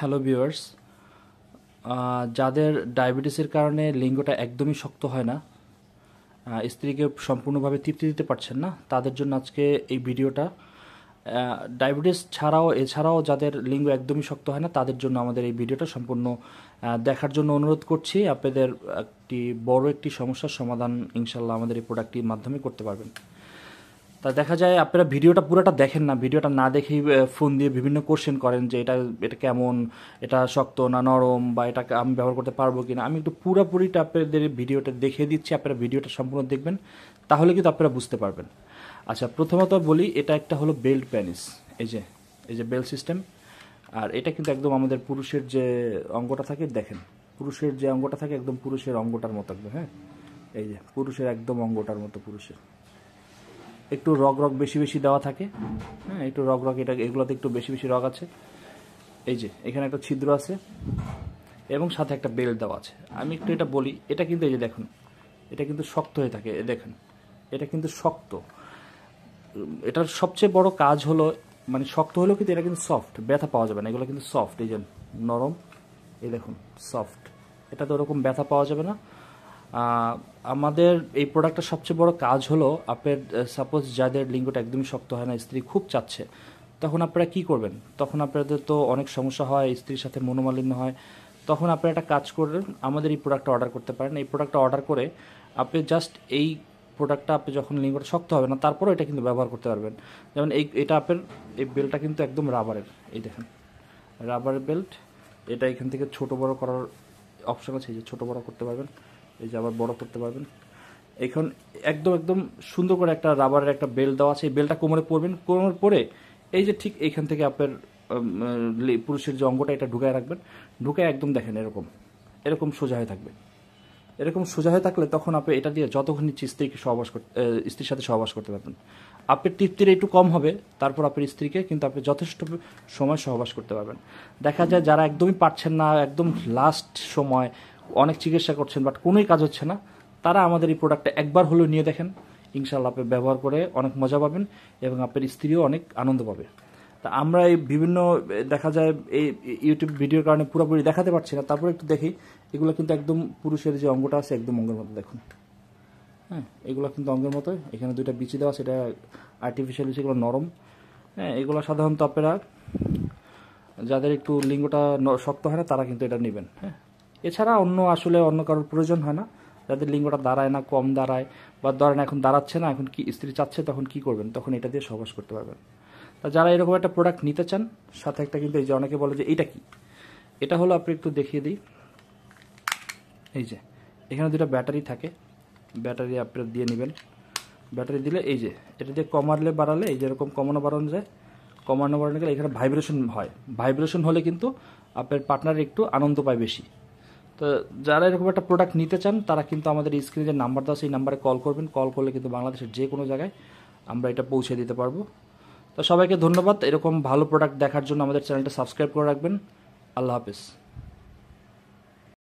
Hello viewers, যাদের ডায়াবেটিসের কারণে লিঙ্গটা একদমই শক্ত হয় না, স্ত্রীকে সম্পূর্ণভাবে তৃপ্তি দিতে পারছেন না, তাদের জন্য আজকে এই ভিডিওটা। ডায়াবেটিস এছাড়াও যাদের লিঙ্গ একদমই শক্ত হয় না, তাদের জন্য আমাদের এই ভিডিওটা সম্পূর্ণ দেখার জন্য অনুরোধ করছি। আপনাদের বড় একটি সমস্যার সমাধান ইনশাল্লাহ আমাদের এই প্রোডাক্টটির মাধ্যমে করতে পারবেন। তা দেখা যায় আপনারা ভিডিওটা পুরোটা দেখেন না, ভিডিওটা না দেখেই ফোন দিয়ে বিভিন্ন কোশ্চেন করেন যে এটা কেমন, এটা শক্ত না নরম, বা এটাকে আমি ব্যবহার করতে পারবো কিনা। আমি একটু পুরোপুরিটা আপনাদের ভিডিওটা দেখিয়ে দিচ্ছি, আপনারা ভিডিওটা সম্পূর্ণ দেখবেন, তাহলে কিন্তু আপনারা বুঝতে পারবেন। আচ্ছা, প্রথমত বলি, এটা একটা হলো বেল্ট প্যানিস। এই যে বেল্ট সিস্টেম। আর এটা কিন্তু একদম আমাদের পুরুষের যে অঙ্গটা থাকে, দেখেন পুরুষের যে অঙ্গটা থাকে একদম পুরুষের অঙ্গটার মতো একদম। হ্যাঁ, এই যে পুরুষের একদম অঙ্গটার মতো, পুরুষের একটু রগ বেশি দেওয়া থাকে। হ্যাঁ, একটু রগ এগুলোতে একটু বেশি রগ আছে। এই যে এখানে একটা ছিদ্র আছে এবং সাথে একটা বেল্ট দেওয়া আছে। আমি একটু এটা বলি, এটা কিন্তু এই যে দেখুন, এটা কিন্তু শক্ত হয়ে থাকে। দেখেন, এটা কিন্তু শক্ত। এটার সবচেয়ে বড় কাজ হলো, মানে শক্ত হলেও কিন্তু এটা কিন্তু সফট, ব্যথা পাওয়া যাবে না। এগুলো কিন্তু সফট, এই যে নরম, এই দেখুন সফট। এটা তো ওরকম ব্যথা পাওয়া যাবে না। আমাদের এই প্রোডাক্টের সবচেয়ে বড় কাজ হলো, আপনার সাপোজ যাদের লিঙ্গটা একদমই শক্ত হয় না, স্ত্রী খুব চাচ্ছে, তখন আপনারা কি করবেন? তখন আপনাদের তো অনেক সমস্যা হয়, স্ত্রীর সাথে মনোমালিন্য হয়। তখন আপনারা একটা কাজ করবেন, আমাদের এই প্রোডাক্টটা অর্ডার করতে পারেন। এই প্রোডাক্টটা অর্ডার করে আপনি জাস্ট এই প্রোডাক্টটা আপনি যখন লিঙ্গটা শক্ত হবে না, তারপরেও এটা কিন্তু ব্যবহার করতে পারবেন। যেমন এটা আপনার এই বেল্টটা কিন্তু একদম রাবারের। এই দেখেন, রাবারের বেল্ট। এটা এখান থেকে ছোট বড় করার অপশন আছে, এই যে ছোট বড় করতে পারবেন, এই যে আবার বড় করতে পারবেন। এখন একদম সুন্দর করে একটা রাবারের একটা বেল্ট দেওয়া আছে। এই বেল্টটা কোমরে পরবেন, কোমরে পরে এই যে ঠিক এইখান থেকে আপনার পুরুষের যে অঙ্গটা, এটা ঢুকায় রাখবেন। ঢুকায় একদম দেখেন এরকম সোজা হয়ে থাকবে। এরকম সোজা হয়ে থাকলে তখন আপনি এটা দিয়ে যতক্ষণ স্ত্রীর সাথে সহবাস করতে পারবেন। আপনার তৃপ্তির একটু কম হবে, তারপর আপনার স্ত্রীকে কিন্তু আপনি যথেষ্ট সময় সহবাস করতে পারবেন। দেখা যায় যারা একদমই পারছেন না, একদম লাস্ট সময় অনেক চিকিৎসা করছেন, বাট কোনোই কাজ হচ্ছে না, তারা আমাদের এই প্রোডাক্টটা একবার হলেও নিয়ে দেখেন। ইনশাআল্লাহ আপনি ব্যবহার করে অনেক মজা পাবেন এবং আপনার স্ত্রীও অনেক আনন্দ পাবে। তা আমরা এই বিভিন্ন দেখা যায় এই ইউটিউব ভিডিওর কারণে পুরোপুরি দেখাতে পারছি না, তারপরে একটু দেখি। এগুলো কিন্তু একদম পুরুষের যে অঙ্গটা আছে একদম অঙ্গের মতো, দেখুন। হ্যাঁ, এগুলো কিন্তু অঙ্গের মতো। এখানে দুইটা বিচি দেওয়া, সেটা আর্টিফিশিয়াল, সেগুলো নরম। হ্যাঁ, এগুলো সাধারণত আপনারা যাদের একটু লিঙ্গটা শক্ত হয় না, তারা কিন্তু এটা নেবেন। হ্যাঁ, এছাড়া অন্য কারোর প্রয়োজন হয় না। যাদের লিঙ্গটা দাঁড়ায় না, কম দাঁড়ায়, বা ধরেন এখন দাঁড়াচ্ছে না, এখন কি স্ত্রী চাচ্ছে, তখন কি করবেন? তখন এটা দিয়ে সহবাস করতে পারবেন। তা যারা এরকম একটা প্রোডাক্ট নিতে চান, সাথে একটা কিন্তু এই যে অনেকে বলে যে এটা কি, এটা হলো, আপনি একটু দেখিয়ে দিই। এই যে এখানে দুটো ব্যাটারি থাকে, ব্যাটারি আপনি দিয়ে নেবেন। ব্যাটারি দিলে এই যে এটা দিয়ে কমালে বাড়ালে, এই যে এরকম কমানো বাড়ানো যায়। কমানো বাড়ানো গেলে এখানে ভাইব্রেশন হয়। ভাইব্রেশন হলে কিন্তু আপনার পার্টনার একটু আনন্দ পায় বেশি। তো যারা এরকম একটা প্রোডাক্ট নিতে চান, তারা কিন্তু আমাদের স্ক্রিনে যে নাম্বার দেওয়া, সেই নাম্বারে কল করবেন। কল করলে কিন্তু বাংলাদেশের যে কোনো জায়গায় আমরা এটা পৌঁছে দিতে পারবো। তো সবাইকে ধন্যবাদ। এরকম ভালো প্রোডাক্ট দেখার জন্য আমাদের চ্যানেলটা সাবস্ক্রাইব করে রাখবেন। আল্লাহ হাফেজ।